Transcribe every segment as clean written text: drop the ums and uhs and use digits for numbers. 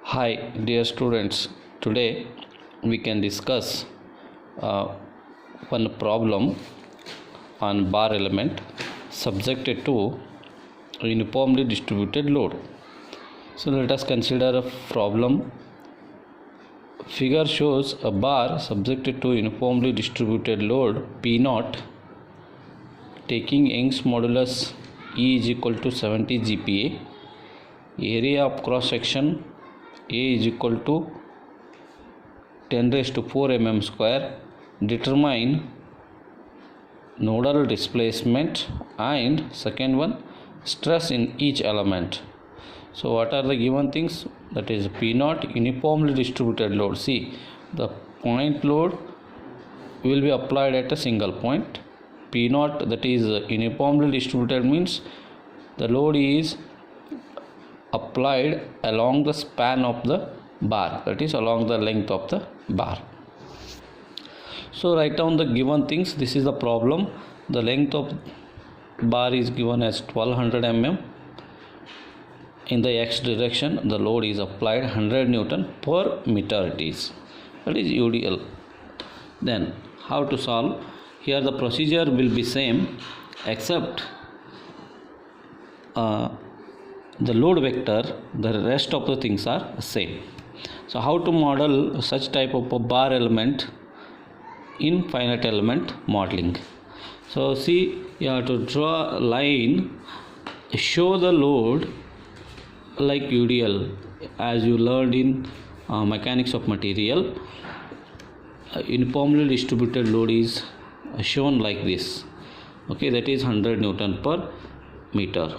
Hi, dear students. Today we can discuss uh, one problem on bar element subjected to uniformly distributed load. So let us consider a problem. Figure shows a bar subjected to uniformly distributed load P naught taking Young's modulus E is equal to 70 GPa. Area of cross section A is equal to 10 raised to 4 mm square. Determine nodal displacement and second one stress in each element. So what are the given things? That is P naught uniformly distributed load. See, the point load will be applied at a single point. P naught, that is uniformly distributed, means the load is applied along the span of the bar, that is along the length of the bar. So write down the given things. This is the problem. The length of bar is given as 1200 mm. In the x direction the load is applied 100 Newton per meter, it is, that is UDL. Then how to solve? Here the procedure will be same, except the load vector, the rest of the things are same. So how to model such type of a bar element in finite element modeling? So see, you have to draw a line, show the load like UDL, as you learned in mechanics of material. Uniformly distributed load is shown like this, okay, that is 100 Newton per meter.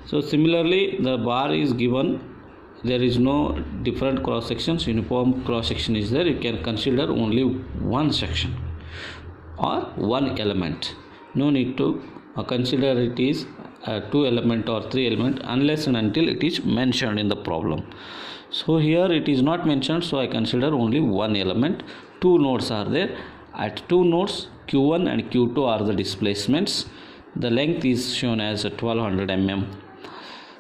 So similarly the bar is given, there is no different cross sections, uniform cross section is there. You can consider only one section or one element. No need to consider it is 2 element or 3 element unless and until it is mentioned in the problem. So here it is not mentioned, so I consider only one element. Two nodes are there. At two nodes Q1 and Q2 are the displacements. The length is shown as 1200 mm.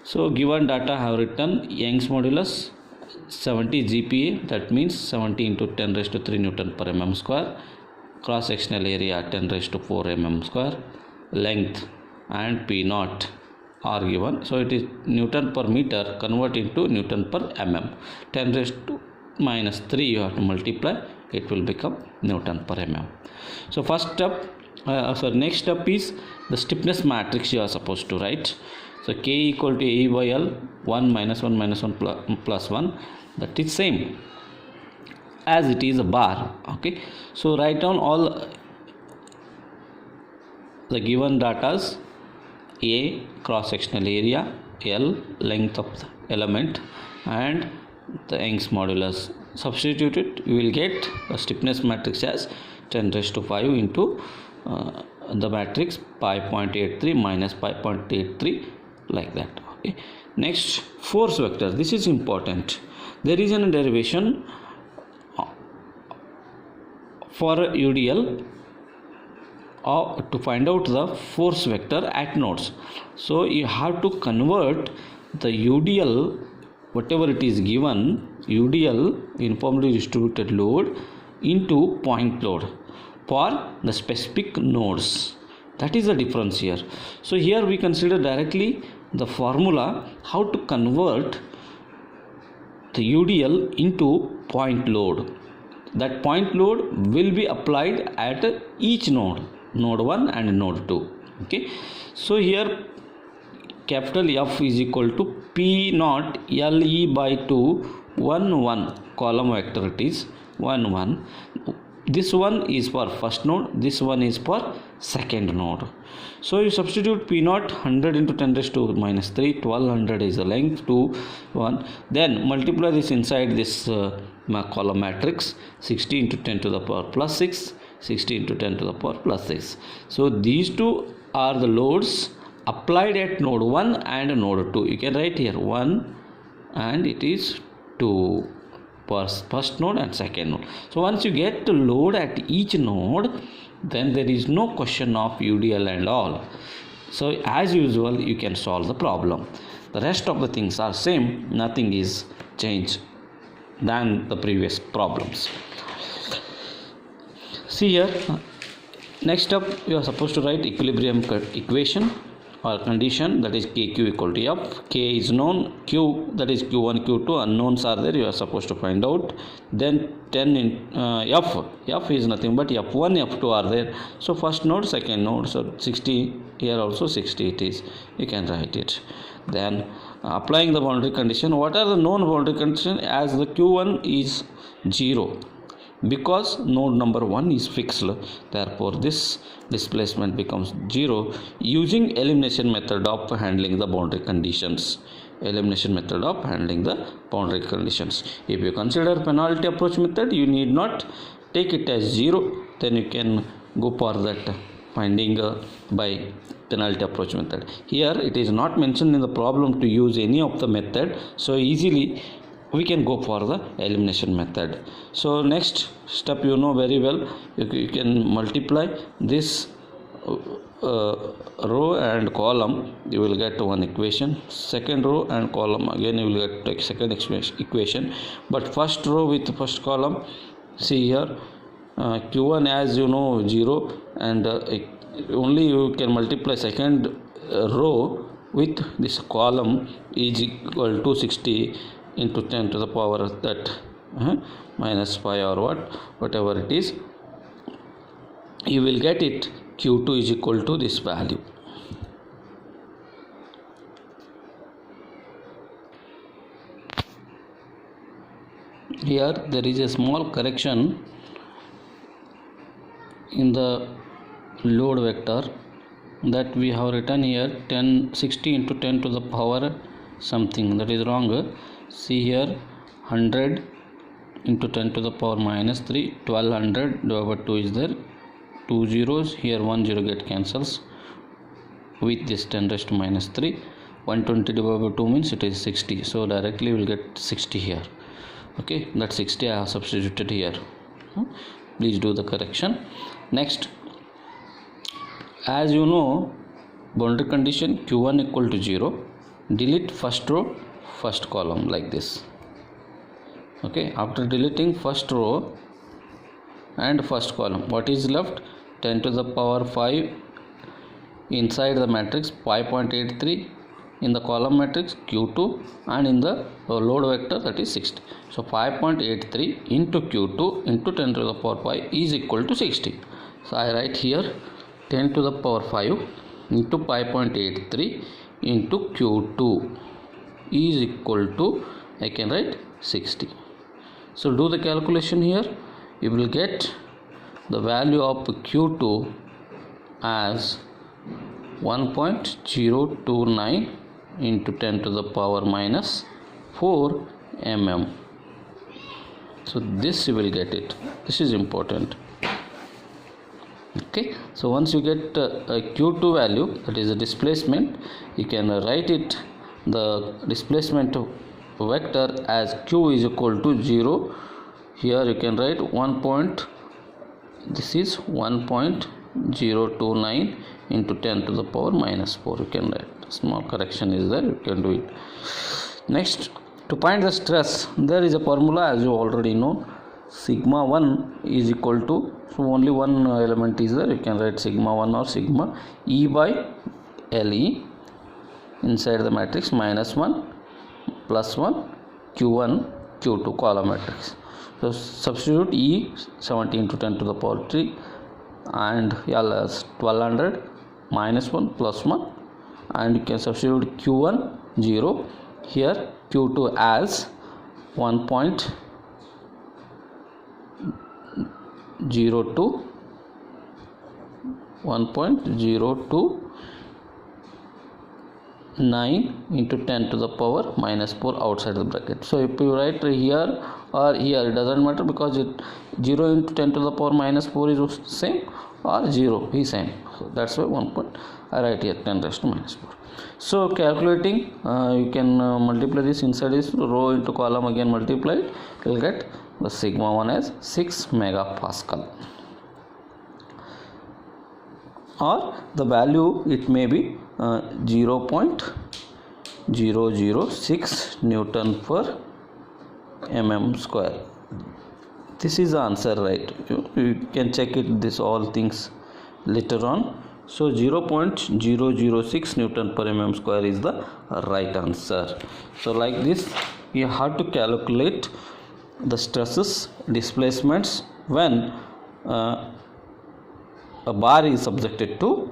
So given data I have written Young's modulus 70 GPa, that means 70 into 10 raised to 3 Newton per mm square. Cross sectional area 10 raised to 4 mm square. Length and P naught are given. So it is Newton per meter, convert into Newton per mm. 10 raised to minus 3 you have to multiply, it will become Newton per mm. So first step, next step is the stiffness matrix you are supposed to write. So K equal to A by L, 1 minus 1 minus 1 plus 1, that is same as it is a bar, okay. So write down all the given datas: A cross sectional area, L length of the element, and the Young's modulus. Substitute it, you will get a stiffness matrix as 10 raised to 5 into the matrix 5.83 minus 5.83, like that, okay. Next, force vector. This is important. There is a derivation for UDL to find out the force vector at nodes. So you have to convert the UDL, whatever it is given, UDL uniformly distributed load, into point load for the specific nodes. That is the difference here. So here we consider directly the formula how to convert the UDL into point load. That point load will be applied at each node, node 1 and node 2, okay. So here capital F is equal to P naught LE by 2 1 1 column vector, it is 1 1. This one is for first node, this one is for second node. So you substitute P naught 100 into 10 raised to minus 3, 1200 is the length, 2 1. Then multiply this inside this column matrix, 60 into 10 to the power plus 6, 60 into 10 to the power plus 6. So these two are the loads applied at node 1 and node 2. You can write here 1 and it is 2 for first node and second node. So once you get the load at each node, then there is no question of UDL and all. So as usual you can solve the problem. The rest of the things are same, nothing is change than the previous problems. See here, next up you are supposed to write equilibrium equation or condition, that is kq equal to f. K is known, q, that is q1 q2 unknowns are there, you are supposed to find out. Then 10 in f is nothing but f1 f2 are there, so first node second node, so 60 here also 60 it is, you can write it. Then applying the boundary condition, what are the known boundary condition? As the q1 is 0 because node number 1 is fixed, therefore this displacement becomes 0 using elimination method of handling the boundary conditions. Elimination method of handling the boundary conditions. If you consider penalty approach method, you need not take it as 0, then you can go for that finding by penalty approach method. Here it is not mentioned in the problem to use any of the method, so easily we can go for the elimination method. So next step, you know very well, you can multiply this row and column, you will get one equation. Second row and column, again you will get second equation. But first row with first column, see here q1 as you know 0, and only you can multiply second row with this column is equal to 60 into 10 to the power that minus 5 or whatever it is, you will get it q2 is equal to this value. Here there is a small correction in the load vector, that we have written here 60 into 10 to the power something, that is wrong. See here 100 into 10 to the power minus 3, 1200 divided by 2 is there, 2 zeros here, 1 0 get cancels with this 10 raised to minus 3, 120 divided by 2 means it is 60, so directly we will get 60 here. Okay, that 60 I have substituted here. Please do the correction. Next, as you know, boundary condition q1 equal to 0, delete first row first column like this. Okay, after deleting first row and first column, what is left? 10 to the power 5 inside the matrix, 5.83 in the column matrix q2, and in the load vector that is 60. So 5.83 into q2 into 10 to the power 5 is equal to 60. So I write here 10 to the power 5 into 5.83 into q2 is equal to, I can write 60. So do the calculation here, you will get the value of q2 as 1.029 into 10 to the power minus 4 mm. So this you will get it, this is important. Okay, so once you get a q2 value, that is a displacement, you can write it, the displacement vector as q is equal to 0. Here you can write this is 1.029 into 10 to the power minus 4, you can write, small correction is there, you can do it. Next, to find the stress, there is a formula as you already know, sigma 1 is equal to, so only one element is there, you can write sigma 1 or sigma E by LE inside the matrix minus 1 plus 1 q1 q2 column matrix. So substitute E 70 into 10 to the power 3 and as 1200 minus 1 plus 1, and you can substitute q1 0 here, q2 as 1.02 1.029 into 10 to the power minus 4 outside the bracket. So if you write here or here, it doesn't matter, because it 0 into 10 to the power minus 4 is same, or 0 is same, so that's why 1 point I write here 10 raised to minus 4. So calculating, you can multiply this inside this row into column, again multiply it, you will get the sigma 1 as 6 megapascal, or the value it may be 0.006 Newton per mm square. This is the answer, right? You can check it, this all things later on. So 0.006 Newton per mm square is the right answer. So like this, you have to calculate the stresses, displacements when a bar is subjected to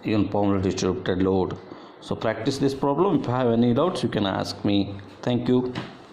uniformly distributed load. So practice this problem. If you have any doubts, you can ask me. Thank you.